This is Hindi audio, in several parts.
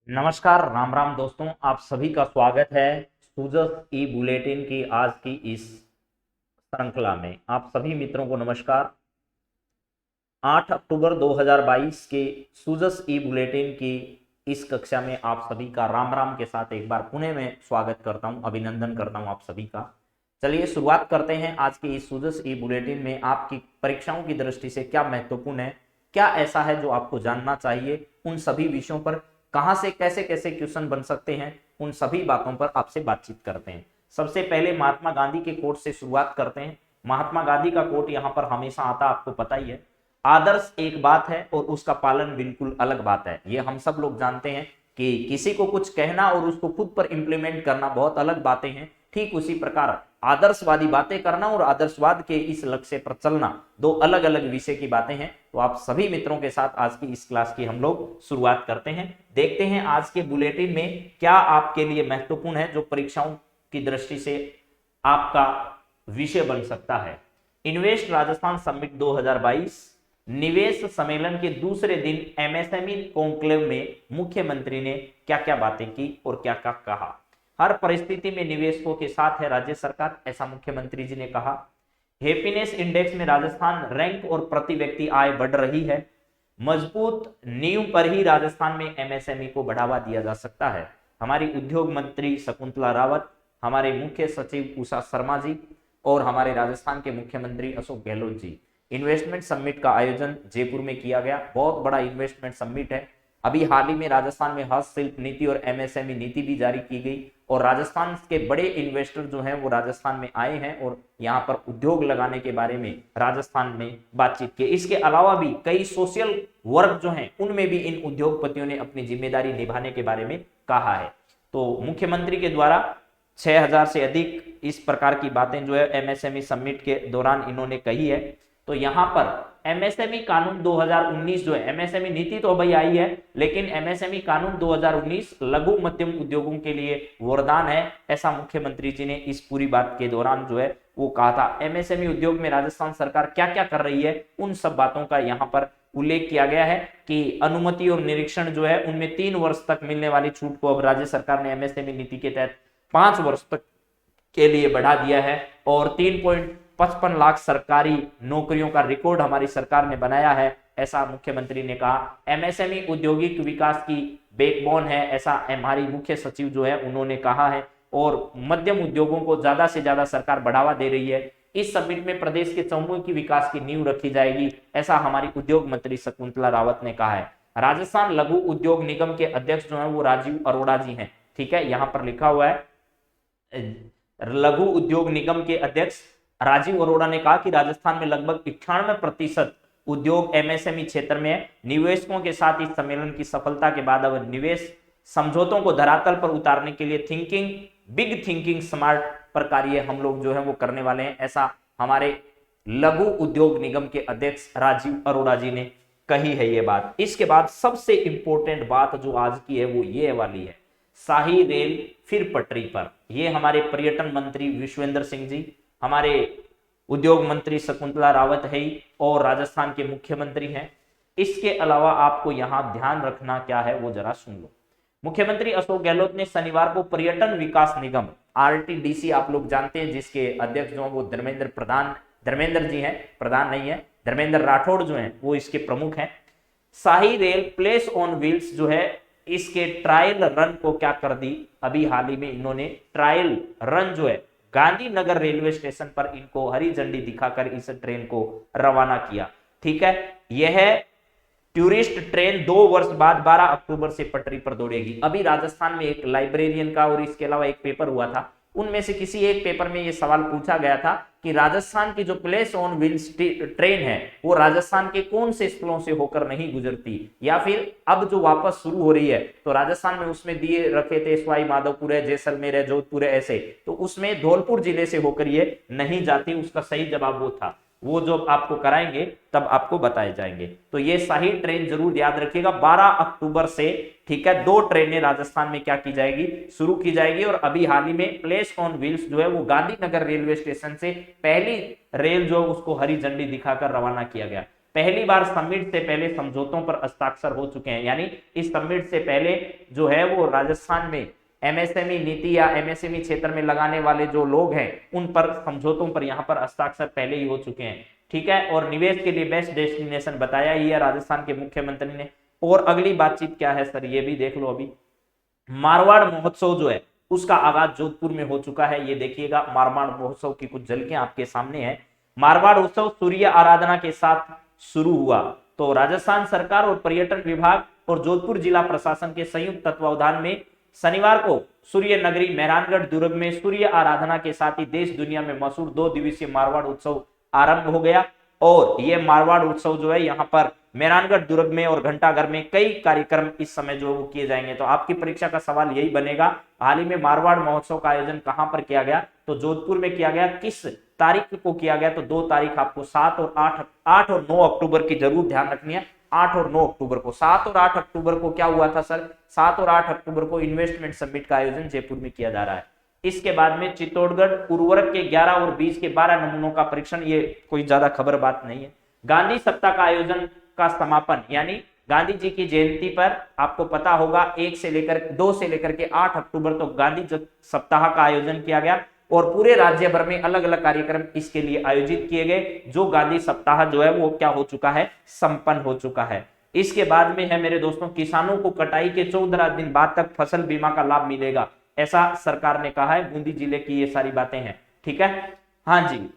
नमस्कार, राम राम दोस्तों। आप सभी का स्वागत है सूजस ई बुलेटिन की आज की इस श्रृंखला में। आप सभी मित्रों को नमस्कार। 8 अक्टूबर 2022 के सूजस ई बुलेटिन की इस कक्षा में आप सभी का राम राम के साथ एक बार पुनः मैं स्वागत करता हूं, अभिनंदन करता हूं आप सभी का। चलिए शुरुआत करते हैं आज की इस सूजस ई बुलेटिन में। आपकी परीक्षाओं की दृष्टि से क्या महत्वपूर्ण है, क्या ऐसा है जो आपको जानना चाहिए, उन सभी विषयों पर कहां से कैसे कैसे क्वेश्चन बन सकते हैं, उन सभी बातों पर आपसे बातचीत करते हैं। सबसे पहले महात्मा गांधी के कोट से शुरुआत करते हैं। महात्मा गांधी का कोट यहाँ पर हमेशा आता, आपको पता ही है। आदर्श एक बात है और उसका पालन बिल्कुल अलग बात है। ये हम सब लोग जानते हैं कि किसी को कुछ कहना और उसको खुद पर इंप्लीमेंट करना बहुत अलग बातें हैं। ठीक उसी प्रकार आदर्शवादी बातें करना और आदर्शवाद के इस लक्ष्य पर चलना दो अलग अलग विषय की बातें हैं। तो आप सभी मित्रों के साथ आज की इस क्लास की हम लोग शुरुआत करते हैं। देखते हैं आज के बुलेटिन में क्या आपके लिए महत्वपूर्ण है, जो परीक्षाओं की दृष्टि से आपका विषय बन सकता है। इन्वेस्ट राजस्थान समिट 2022 निवेश सम्मेलन के दूसरे दिन एमएसएमई कॉन्क्लेव में मुख्यमंत्री ने क्या क्या बातें की और क्या क्या कहा। हर परिस्थिति में निवेशकों के साथ है राज्य सरकार, ऐसा मुख्यमंत्री जी ने कहा। हैप्पीनेस इंडेक्स में राजस्थान रैंक और प्रति व्यक्ति आय बढ़ रही है। मजबूत नींव पर ही राजस्थान में एमएसएमई को बढ़ावा दिया जा सकता है। हमारी उद्योग मंत्री शकुंतला रावत, हमारे मुख्य सचिव उषा शर्मा जी और हमारे राजस्थान के मुख्यमंत्री अशोक गहलोत जी। इन्वेस्टमेंट समिट का आयोजन जयपुर में किया गया। बहुत बड़ा इन्वेस्टमेंट समिट है। अभी हाल ही में राजस्थान में हस्तशिल्प नीति और एमएसएमई नीति भी जारी की गई और राजस्थान के बड़े इन्वेस्टर जो हैं वो राजस्थान में आए हैं और यहाँ पर उद्योग लगाने के बारे में राजस्थान में बातचीत की। इसके अलावा भी कई सोशल वर्क जो हैं उनमें भी इन उद्योगपतियों ने अपनी जिम्मेदारी निभाने के बारे में कहा है। तो मुख्यमंत्री के द्वारा 6000 से अधिक इस प्रकार की बातें जो है एमएसएमई समिट के दौरान इन्होंने कही है। तो यहाँ पर एमएसएमई कानून 2019 जो है, एमएसएमई नीति तो भाई आई है लेकिन एमएसएमई कानून 2019 लघु मध्यम उद्योगों के लिए वरदान है, ऐसा मुख्यमंत्री जी ने इस पूरी बात के दौरान जो है वो कहा था। एमएसएमई उद्योग में राजस्थान सरकार क्या क्या कर रही है उन सब बातों का यहाँ पर उल्लेख किया गया है कि अनुमति और निरीक्षण जो है उनमें 3 वर्ष तक मिलने वाली छूट को अब राज्य सरकार ने एमएसएमई नीति के तहत 5 वर्ष तक के लिए बढ़ा दिया है और 3.55 लाख सरकारी नौकरियों का रिकॉर्ड हमारी सरकार ने बनाया है, ऐसा मुख्यमंत्री ने कहा। एमएसएमई औद्योगिक विकास की बैकबोन है, ऐसा हमारी मुख्य सचिव जो है उन्होंने कहा है और मध्यम उद्योगों को ज्यादा से ज्यादा सरकार बढ़ावा दे रही है। इस समिट में प्रदेश के चहुमुखी विकास की नींव रखी जाएगी, ऐसा हमारी उद्योग मंत्री शकुंतला रावत ने कहा है। राजस्थान लघु उद्योग निगम के अध्यक्ष जो है वो राजीव अरोड़ा जी हैं। ठीक है, यहाँ पर लिखा हुआ है लघु उद्योग निगम के अध्यक्ष राजीव अरोड़ा ने कहा कि राजस्थान में लगभग 98% उद्योग एमएसएमई क्षेत्र में है। निवेशकों के साथ इस सम्मेलन की सफलता के बाद अब निवेश समझौतों को धरातल पर उतारने के लिए बिग थिंकिंग स्मार्ट पर कार्य हम लोग जो है वो करने वाले हैं, ऐसा हमारे लघु उद्योग निगम के अध्यक्ष राजीव अरोड़ा जी ने कही है ये बात। इसके बाद सबसे इंपॉर्टेंट बात जो आज की है वो ये वाली है, शाही रेल फिर पटरी पर। ये हमारे पर्यटन मंत्री विश्वेंद्र सिंह जी, हमारे उद्योग मंत्री शकुंतला रावत है और राजस्थान के मुख्यमंत्री हैं। इसके अलावा आपको यहां ध्यान रखना क्या है वो जरा सुन लो। मुख्यमंत्री अशोक गहलोत ने शनिवार को पर्यटन विकास निगम आरटीडीसी, आप लोग जानते हैं जिसके अध्यक्ष जो है वो धर्मेंद्र जी हैं, प्रधान नहीं है, धर्मेंद्र राठौड़ जो है वो इसके प्रमुख हैं। शाही रेल प्लेस ऑन व्हील्स जो है इसके ट्रायल रन को क्या कर दी, अभी हाल ही में इन्होंने ट्रायल रन जो है गांधीनगर रेलवे स्टेशन पर इनको हरी झंडी दिखाकर इस ट्रेन को रवाना किया। ठीक है, यह टूरिस्ट ट्रेन 2 वर्ष बाद 12 अक्टूबर से पटरी पर दौड़ेगी। अभी राजस्थान में एक लाइब्रेरियन का और इसके अलावा एक पेपर हुआ था, उनमें से किसी एक पेपर में यह सवाल पूछा गया था कि राजस्थान की जो प्लेस ऑन व्हील्स ट्रेन है वो राजस्थान के कौन से स्थलों से होकर नहीं गुजरती, या फिर अब जो वापस शुरू हो रही है तो राजस्थान में उसमें दिए रखे थे सवाई माधोपुर है, जैसलमेर है, जोधपुर है, ऐसे तो उसमें धौलपुर जिले से होकर ये नहीं जाती। उसका सही जवाब वो था, वो जो आपको कराएंगे तब आपको बताए जाएंगे। तो ये सही ट्रेन जरूर याद रखिएगा, 12 अक्टूबर से। ठीक है, 2 ट्रेनें राजस्थान में क्या की जाएगी, शुरू की जाएगी। और अभी हाल ही में प्लेस ऑन व्हील्स जो है वो गांधीनगर रेलवे स्टेशन से पहली रेल जो उसको हरी झंडी दिखाकर रवाना किया गया। पहली बार समिट से पहले समझौतों पर हस्ताक्षर हो चुके हैं, यानी इस समिट से पहले जो है वो राजस्थान में एमएसएमई नीति या एमएसएमई क्षेत्र में लगाने वाले जो लोग हैं उन पर समझौतों पर यहाँ पर हस्ताक्षर पहले ही हो चुके हैं। ठीक है, और निवेश के लिए बेस्ट डेस्टिनेशन बताया ही है राजस्थान के मुख्यमंत्री ने। और अगली बातचीत क्या है सर, ये भी देख लो। अभी मारवाड़ महोत्सव जो है उसका आगाज जोधपुर में हो चुका है। ये देखिएगा, मारवाड़ महोत्सव की कुछ झलकियां आपके सामने है। मारवाड़ उत्सव सूर्य आराधना के साथ शुरू हुआ। तो राजस्थान सरकार और पर्यटन विभाग और जोधपुर जिला प्रशासन के संयुक्त तत्वावधान में शनिवार को सूर्य नगरी मेहरानगढ़ दुर्ग में सूर्य आराधना के साथ ही देश दुनिया में मशहूर 2 दिवसीय मारवाड़ उत्सव आरंभ हो गया। और ये मारवाड़ उत्सव जो है यहाँ पर मेहरानगढ़ दुर्ग में और घंटाघर में कई कार्यक्रम इस समय जो वो किए जाएंगे। तो आपकी परीक्षा का सवाल यही बनेगा, हाल ही में मारवाड़ महोत्सव का आयोजन कहां पर किया गया? तो जोधपुर में किया गया। किस तारीख को किया गया? तो 2 तारीख आपको 7 और 9 अक्टूबर की जरूर ध्यान रखनी है। 8 और 9 अक्टूबर को, 7 और 8 अक्टूबर को क्या हुआ था सर? 7 और 8 अक्टूबर को इन्वेस्टमेंट समिट का आयोजन जयपुर में किया जा रहा है। इसके बाद में चित्तौड़गढ़ उर्वरक के 11 और बीज के 12 नमूनों का परीक्षण, ये कोई ज्यादा खबर बात नहीं है। गांधी सप्ताह का आयोजन का समापन, यानी गांधी जी की जयंती पर आपको पता होगा 2 से लेकर के 8 अक्टूबर तो गांधी सप्ताह का आयोजन किया गया और पूरे राज्य भर में अलग अलग कार्यक्रम इसके लिए आयोजित किए गए। जो गांधी सप्ताह जो है वो क्या हो चुका है? संपन्न हो चुका है। इसके बाद में है मेरे दोस्तों, किसानों को कटाई के 14 दिन बाद तक फसल बीमा का लाभ मिलेगा, ऐसा सरकार ने कहा है। बूंदी जिले की ये सारी बातें हैं। ठीक है, हाँ जी।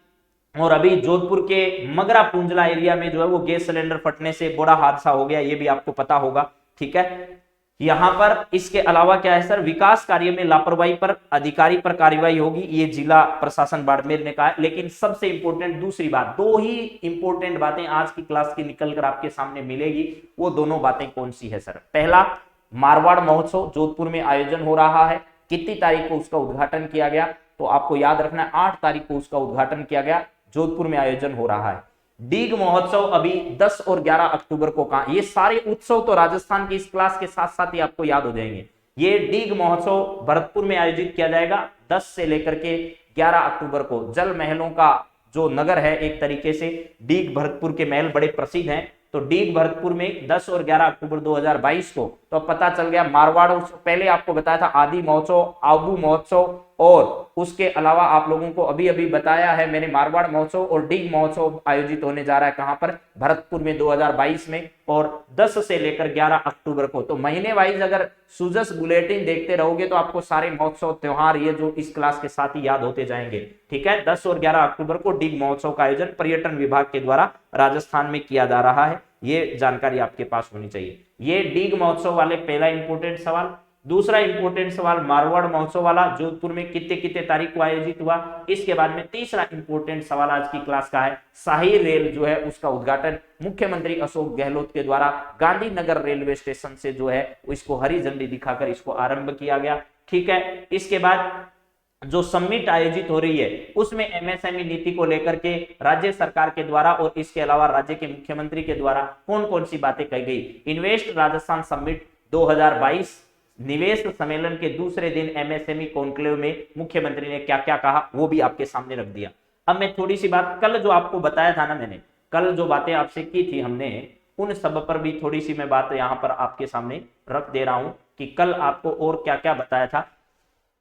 और अभी जोधपुर के मगरा पुंजला एरिया में जो है वो गैस सिलेंडर फटने से बड़ा हादसा हो गया, ये भी आपको पता होगा। ठीक है, यहां पर इसके अलावा क्या है सर? विकास कार्य में लापरवाही पर अधिकारी पर कार्रवाई होगी, ये जिला प्रशासन बाड़मेर ने कहा है। लेकिन सबसे इंपॉर्टेंट दूसरी बात, 2 ही इंपॉर्टेंट बातें आज की क्लास की निकलकर आपके सामने मिलेगी। वो दोनों बातें कौन सी है सर? पहला, मारवाड़ महोत्सव जोधपुर में आयोजन हो रहा है। कितनी तारीख को उसका उद्घाटन किया गया? तो आपको याद रखना है 8 तारीख को उसका उद्घाटन किया गया, जोधपुर में आयोजन हो रहा है। डीग महोत्सव अभी 10 और 11 अक्टूबर को कहा। ये सारे उत्सव तो राजस्थान की इस क्लास के साथ साथ ही आपको याद हो जाएंगे। ये डीग महोत्सव भरतपुर में आयोजित किया जाएगा 10 से लेकर के 11 अक्टूबर को। जल महलों का जो नगर है एक तरीके से, डीग भरतपुर के महल बड़े प्रसिद्ध हैं। तो डीग भरतपुर में 10 और 11 अक्टूबर 2022 को तो पता चल गया। मारवाड़ उत्सव पहले आपको बताया था, आदि महोत्सव, आबू महोत्सव, और उसके अलावा आप लोगों को अभी अभी बताया है मैंने मारवाड़ महोत्सव और डीग महोत्सव आयोजित होने जा रहा है कहां पर? भरतपुर में 2022 में, और 10 से लेकर 11 अक्टूबर को। तो महीने वाइज अगर सुजस बुलेटिन देखते रहोगे तो आपको सारे महोत्सव त्योहार ये जो इस क्लास के साथ ही याद होते जाएंगे। ठीक है, 10 और 11 अक्टूबर को डीग महोत्सव का आयोजन पर्यटन विभाग के द्वारा राजस्थान में किया जा रहा है, ये जानकारी आपके पास होनी चाहिए। ये डीग महोत्सव वाले पहला इंपोर्टेंट सवाल। दूसरा इंपोर्टेंट सवाल, मारवाड़ महोत्सव वाला जोधपुर में कितने तारीख को आयोजित हुआ? इसके बाद में तीसरा इंपोर्टेंट सवाल आज की क्लास का है, शाही रेल जो है उसका उद्घाटन मुख्यमंत्री अशोक गहलोत के द्वारा गांधीनगर रेलवे स्टेशन से जो है इसको हरी झंडी दिखाकर इसको आरंभ किया गया। ठीक है, इसके बाद जो समिट आयोजित हो रही है उसमें एमएसएमई नीति को लेकर के राज्य सरकार के द्वारा और इसके अलावा राज्य के मुख्यमंत्री के द्वारा कौन कौन सी बातें कही गई। इन्वेस्ट राजस्थान समिट 2022 निवेश सम्मेलन के दूसरे दिन एमएसएमई कॉन्क्लेव में मुख्यमंत्री ने क्या क्या कहा वो भी आपके सामने रख दिया। अब मैं थोड़ी सी बात, कल जो आपको बताया था ना, मैंने कल जो बातें आपसे की थी हमने, उन सब पर भी थोड़ी सी मैं बात यहाँ पर आपके सामने रख दे रहा हूं कि कल आपको और क्या क्या बताया था।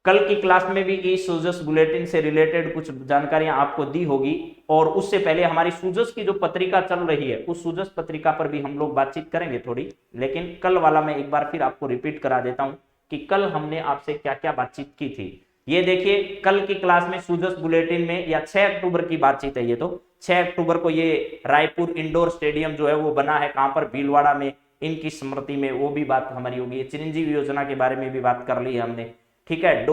कल की क्लास में भी इस सूजस बुलेटिन से रिलेटेड कुछ जानकारियां आपको दी होगी, और उससे पहले हमारी सूजस की जो पत्रिका चल रही है उस सूजस पत्रिका पर भी हम लोग बातचीत करेंगे थोड़ी। लेकिन कल वाला मैं एक बार फिर आपको रिपीट करा देता हूं कि कल हमने आपसे क्या क्या बातचीत की थी। ये देखिए, कल की क्लास में सूजस बुलेटिन में, या 6 अक्टूबर की बातचीत है ये, तो 6 अक्टूबर को ये रायपुर इंडोर स्टेडियम जो है वो बना है कहां पर? भीलवाड़ा में, इनकी स्मृति में, वो भी बात हमारी होगी। चिरंजीवी योजना के बारे में भी बात कर ली है हमने। ठीक है,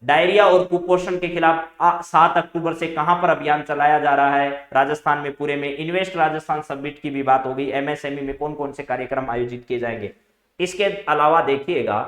डायरिया और कुपोषण के खिलाफ 7 अक्टूबर से कहां पर अभियान चलाया जा रहा है? राजस्थान में पूरे में। इन्वेस्ट राजस्थान समिट की भी बात हो गई। एमएसएमई में कौन कौन से कार्यक्रम आयोजित किए जाएंगे। इसके अलावा देखिएगा,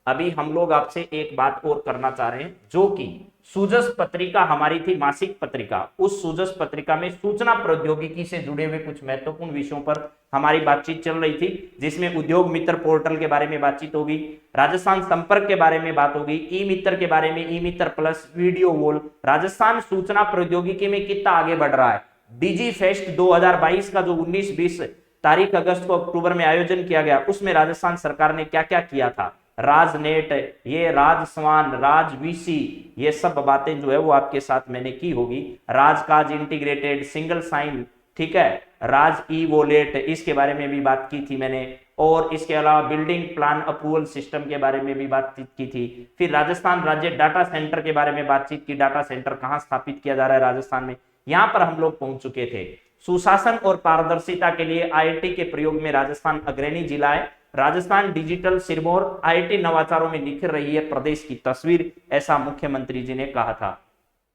अभी हम लोग आपसे एक बात और करना चाह रहे हैं, जो कि सूजस पत्रिका हमारी थी, मासिक पत्रिका। उस सूजस पत्रिका में सूचना प्रौद्योगिकी से जुड़े हुए कुछ महत्वपूर्ण विषयों पर हमारी बातचीत चल रही थी, जिसमें उद्योग मित्र पोर्टल के बारे में बातचीत होगी, राजस्थान संपर्क के बारे में बात होगी, ई मित्र के बारे में, ई मित्र प्लस, वीडियो वॉल, राजस्थान सूचना प्रौद्योगिकी में कितना आगे बढ़ रहा है, डिजी फेस्ट 2022 का जो 19-20 तारीख अगस्त को अक्टूबर में आयोजन किया गया, उसमें राजस्थान सरकार ने क्या क्या किया था। राजनेट, ये राजस्वान, राजवीसी, ये सब बातें जो है वो आपके साथ मैंने की होगी। राजकाज इंटीग्रेटेड, सिंगल साइन, ठीक है, राज ई वॉलेट, इसके बारे में भी बात की थी मैंने। और इसके अलावा बिल्डिंग प्लान अप्रूवल सिस्टम के बारे में भी बातचीत की थी। फिर राजस्थान राज्य डाटा सेंटर के बारे में बातचीत की, डाटा सेंटर कहां स्थापित किया जा रहा है राजस्थान में, यहां पर हम लोग पहुंच चुके थे। सुशासन और पारदर्शिता के लिए आईटी के प्रयोग में राजस्थान अग्रणी जिला है। राजस्थान डिजिटल सिरमौर आईटी नवाचारों में निखर रही है प्रदेश की तस्वीर, ऐसा मुख्यमंत्री जी ने कहा था।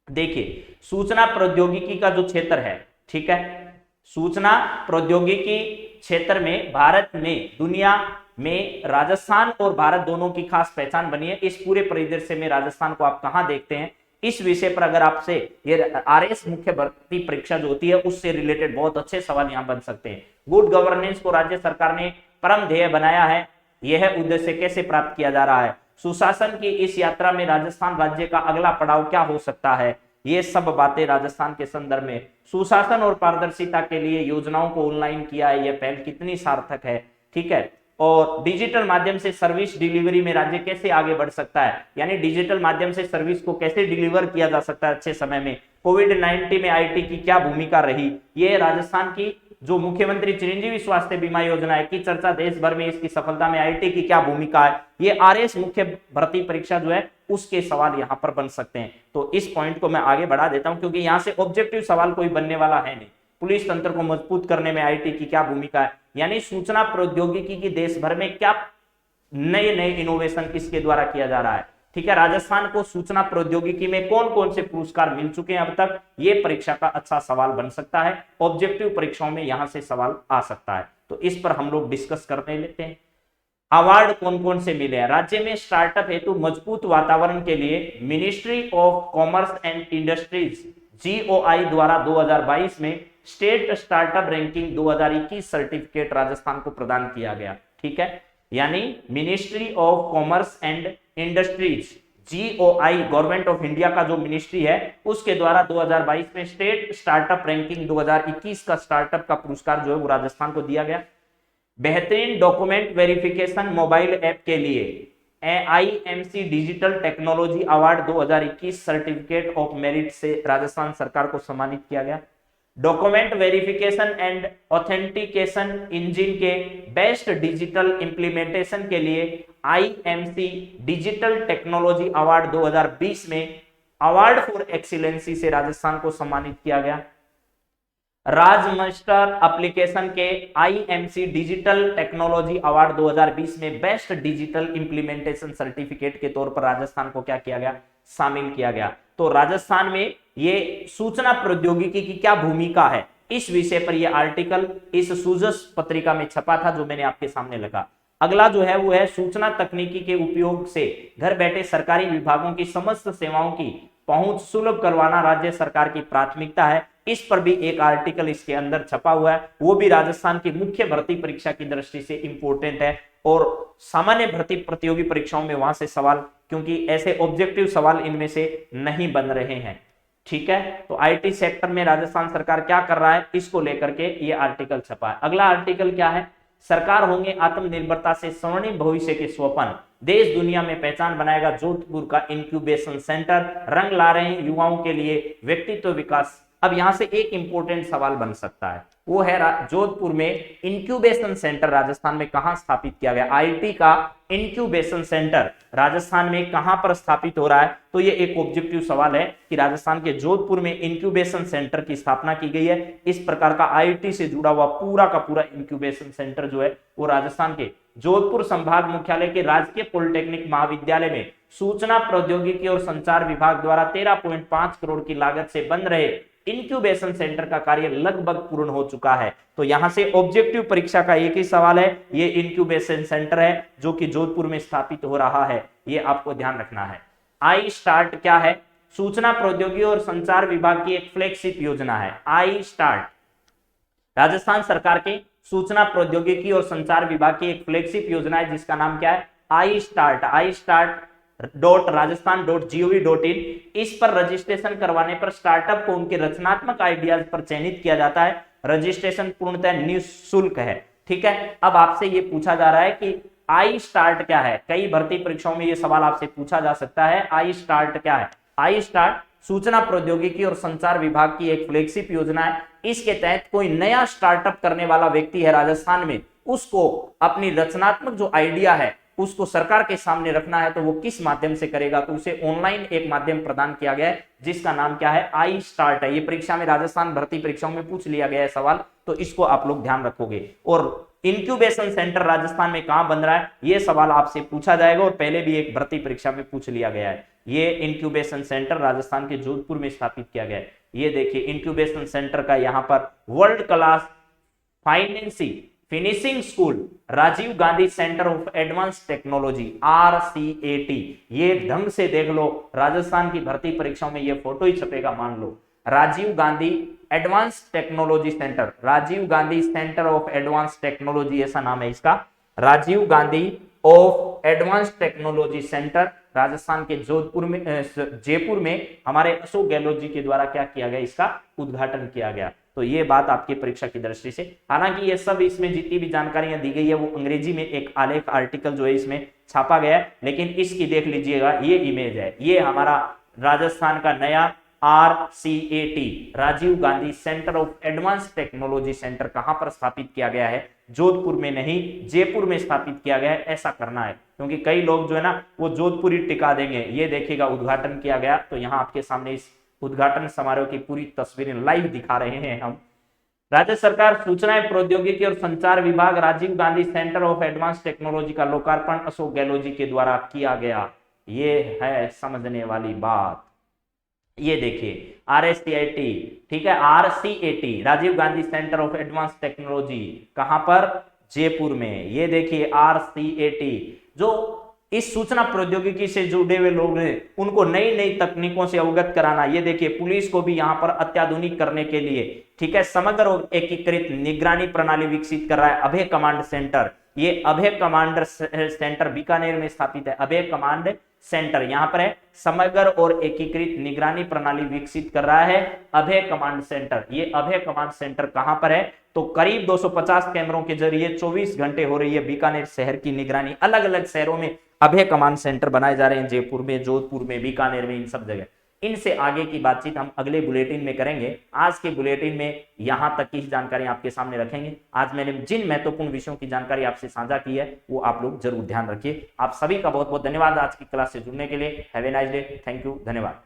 देखिए, सूचना प्रौद्योगिकी का जो क्षेत्र है, ठीक है, सूचना प्रौद्योगिकी क्षेत्र में भारत में, दुनिया में राजस्थान और भारत दोनों की खास पहचान बनी है। इस पूरे परिदृश्य में राजस्थान को आप कहां देखते हैं, इस विषय पर अगर आपसे ये आरएस मुख्य भर्ती परीक्षा जो होती है उससे रिलेटेड बहुत अच्छे सवाल यहां बन सकते हैं। गुड गवर्नेंस को राज्य सरकार ने परम ध्येय बनाया है, यह उद्देश्य कैसे प्राप्त किया जा रहा है। सुशासन की इस यात्रा में राजस्थान राज्य का अगला पड़ाव क्या हो सकता है, ये सब बातें राजस्थान के संदर्भ में। सुशासन और पारदर्शिता के लिए योजनाओं को ऑनलाइन किया है, यह पहल कितनी सार्थक है, ठीक है। और डिजिटल माध्यम से सर्विस डिलीवरी में राज्य कैसे आगे बढ़ सकता है, यानी डिजिटल माध्यम से सर्विस को कैसे डिलीवर किया जा सकता है अच्छे समय में। कोविड-19 में आईटी की क्या भूमिका रही, ये राजस्थान की जो मुख्यमंत्री चिरंजीवी स्वास्थ्य बीमा योजना है की चर्चा देश भर में, इसकी सफलता में आईटी की क्या भूमिका है, ये आरएस मुख्य भर्ती परीक्षा जो है उसके सवाल यहां पर बन सकते हैं। तो इस पॉइंट को मैं आगे बढ़ा देता हूं, क्योंकि यहां से ऑब्जेक्टिव सवाल कोई बनने वाला है नहीं। पुलिस तंत्र को मजबूत करने में आईटी की क्या भूमिका है, यानी सूचना प्रौद्योगिकी की देश भर में क्या नए नए इनोवेशन इसके द्वारा किया जा रहा है, ठीक है। राजस्थान को सूचना प्रौद्योगिकी में कौन कौन से पुरस्कार मिल चुके हैं अब तक, ये परीक्षा का अच्छा सवाल बन सकता है। ऑब्जेक्टिव परीक्षाओं में यहां से सवाल आ सकता है, तो इस पर हम लोग डिस्कस करने लेते हैं। अवार्ड कौन कौन से मिले हैं राज्य में। स्टार्टअप हेतु मजबूत वातावरण के लिए ministry of commerce and industries GOI द्वारा 2022 में state startup ranking 2021 certificate Rajasthan को प्रदान किया गया, ठीक है। यानी ministry of commerce and industries GOI, government of India का जो मिनिस्ट्री है उसके द्वारा 2022 में स्टेट स्टार्टअप रैंकिंग 2021 का स्टार्टअप का पुरस्कार जो है वो राजस्थान को दिया गया। बेहतरीन डॉक्यूमेंट वेरिफिकेशन मोबाइल ऐप के लिए IMC digital technology award 2021 certificate of merit से राजस्थान सरकार को सम्मानित किया गया। Document verification and authentication engine के बेस्ट डिजिटल इंप्लीमेंटेशन के लिए आईएमसी डिजिटल टेक्नोलॉजी अवार्ड 2020 में अवार्ड फॉर एक्सीलेंसी से राजस्थान को सम्मानित किया गया। राजमास्टर एप्लीकेशन के आईएमसी डिजिटल टेक्नोलॉजी अवार्ड 2020 में बेस्ट डिजिटल इंप्लीमेंटेशन सर्टिफिकेट के तौर पर राजस्थान को क्या किया गया, शामिल किया गया। तो राजस्थान में ये सूचना प्रौद्योगिकी की क्या भूमिका है, इस विषय पर यह आर्टिकल इस सूजस पत्रिका में छपा था जो मैंने आपके सामने लगा। अगला जो है वो है सूचना तकनीकी के उपयोग से घर बैठे सरकारी विभागों की समस्त सेवाओं की पहुंच सुलभ करवाना राज्य सरकार की प्राथमिकता है। इस पर भी एक आर्टिकल इसके अंदर छपा हुआ है, वो भी राजस्थान की मुख्य भर्ती परीक्षा की दृष्टि से इंपॉर्टेंट है और सामान्य भर्ती प्रतियोगी परीक्षाओं में वहां से सवाल, क्योंकि ऐसे ऑब्जेक्टिव सवाल इनमें से नहीं बन रहे हैं, ठीक है। तो आईटी सेक्टर में राजस्थान सरकार क्या कर रहा है, इसको लेकर के ये आर्टिकल छपा है। अगला आर्टिकल क्या है, सरकार होंगे आत्मनिर्भरता से स्वर्णिम भविष्य के स्वप्न, देश दुनिया में पहचान बनाएगा जोधपुर का इंक्यूबेशन सेंटर, रंग ला रहे हैं युवाओं के लिए व्यक्तित्व विकास। अब यहां से एक इंपॉर्टेंट सवाल बन सकता है, वो है जोधपुर में इंक्यूबेशन सेंटर राजस्थान में कहां स्थापित किया गया। आईटी का इंक्यूबेशन सेंटर राजस्थान में कहां पर स्थापित हो रहा है, तो ये एक ऑब्जेक्टिव सवाल है कि राजस्थान के जोधपुर में इंक्यूबेशन सेंटर की स्थापना की गई है। इस प्रकार का आईटी से जुड़ा हुआ पूरा का पूरा इंक्यूबेशन सेंटर जो है वो राजस्थान के जोधपुर संभाग मुख्यालय के राजकीय पॉलिटेक्निक महाविद्यालय में सूचना प्रौद्योगिकी और संचार विभाग द्वारा 13.5 करोड़ की लागत से बन रहे इंक्यूबेशन सेंटर का कार्य लगभग पूर्ण हो चुका है। तो यहां से ऑब्जेक्टिव परीक्षा का एक ही सवाल है, ये इंक्यूबेशन सेंटर है जो कि जोधपुर में स्थापित हो रहा है, ये आपको ध्यान रखना है। आई स्टार्ट क्या है, सूचना प्रौद्योगिकी और संचार विभाग की एक फ्लैगशिप योजना है। आई स्टार्ट राजस्थान सरकार के सूचना प्रौद्योगिकी और संचार विभाग की एक फ्लैगशिप योजना है जिसका नाम क्या है, I start. I start startup.rajasthan.gov.in इस पर रजिस्ट्रेशन करवाने पर स्टार्टअप को उनके रचनात्मक आइडियाज पर चयनित किया जाता है। रजिस्ट्रेशन पूर्णतः निःशुल्क है। ठीक है, अब आपसे ये पूछा जा रहा है कि आई स्टार्ट क्या है। कई भर्ती परीक्षाओं में ये सवाल आपसे पूछा जा सकता है, आई स्टार्ट क्या है। आई स्टार्ट सूचना प्रौद्योगिकी और संचार विभाग की एक फ्लैगशिप योजना है। इसके तहत कोई नया स्टार्टअप करने वाला व्यक्ति है राजस्थान में, उसको अपनी रचनात्मक जो आइडिया है उसको सरकार के सामने रखना है, तो वो किस माध्यम से करेगा, तो उसे ऑनलाइन एक माध्यम प्रदान किया गया है जिसका नाम क्या है, आई स्टार्ट है। ये परीक्षा में राजस्थान भर्ती परीक्षाओं में पूछ लिया गया है सवाल, तो इसको आप लोग ध्यान रखोगे। और इंक्यूबेशन सेंटर राजस्थान में कहां बन रहा है, ये सवाल आपसे पूछा जाएगा और पहले भी एक भर्ती परीक्षा में पूछ लिया गया है। ये इंक्यूबेशन सेंटर राजस्थान के जोधपुर में स्थापित किया गया है। ये देखिए इंक्यूबेशन सेंटर का यहां पर world class finishing school Rajiv Gandhi centre of advance technology RCAT। ये ढंग से देख लो, राजस्थान की भर्ती परीक्षाओं में ये फोटो ही छपेगा, मान लो Rajiv Gandhi advance technology centre, Rajiv Gandhi centre of advance technology ऐसा नाम है इसका, Rajiv Gandhi of advance technology centre Rajasthan के जोधपुर में जयपुर में हमारे अशोक गहलोत जी के द्वारा क्या किया गया, इसका उद्घाटन किया गया। तो ये बात आपकी परीक्षा की दृष्टि से, हालांकि ये सब इसमें जितनी भी जानकारियां दी गई है वो अंग्रेजी में एक आलेख आर्टिकल जो है इसमें छापा गया है, लेकिन इसकी देख लीजिएगा ये इमेज है, ये हमारा राजस्थान का नया RCAT Rajiv Gandhi centre of advance technology centre कहां पर स्थापित किया गया है, जोधपुर में नहीं जयपुर में स्थापित किया गया है। ऐसा करना है क्योंकि कई लोग जो है ना वो जोधपुर ही टिका देंगे। ये देखिएगा उद्घाटन किया गया, तो यहाँ आपके सामने इस उद्घाटन समारोह की पूरी तस्वीरें लाइव दिखा रहे हैं हम। राज्य सरकार सूचना प्रौद्योगिकी और संचार विभाग Rajiv Gandhi centre of advance technology का लोकार्पण अशोक गहलोत जी के द्वारा किया गया। ये है समझने वाली बात। ये देखिए RCAT, ठीक है, RCAT Rajiv Gandhi centre of advance technology कहां पर, जयपुर में। ये देखिए RCAT, जो इस सूचना प्रौद्योगिकी से जुड़े हुए लोग हैं उनको नई नई तकनीकों से अवगत कराना। ये देखिए पुलिस को भी यहाँ पर अत्याधुनिक करने के लिए, ठीक है, समग्र और एकीकृत निगरानी प्रणाली विकसित कर रहा है अभय कमांड सेंटर। ये अभय कमांड सेंटर बीकानेर में स्थापित है। अभय कमांड सेंटर यहाँ पर है, समग्र और एकीकृत निगरानी प्रणाली विकसित कर रहा है अभय कमांड सेंटर। ये अभय कमांड सेंटर कहां पर है, तो करीब 250 कैमरों के जरिए 24 घंटे हो रही है बीकानेर शहर की निगरानी। अलग अलग शहरों में अभय कमांड सेंटर बनाए जा रहे हैं, जयपुर में, जोधपुर में, बीकानेर में, इन सब जगह। इनसे आगे की बातचीत हम अगले बुलेटिन में करेंगे। आज के बुलेटिन में यहां तक की जानकारी आपके सामने रखेंगे। आज मैंने जिन महत्वपूर्ण विषयों की जानकारी आपसे साझा की है वो आप लोग जरूर ध्यान रखिए। आप सभी का बहुत बहुत धन्यवाद आज की क्लास से जुड़ने के लिए। Have a nice day, thank you, धन्यवाद।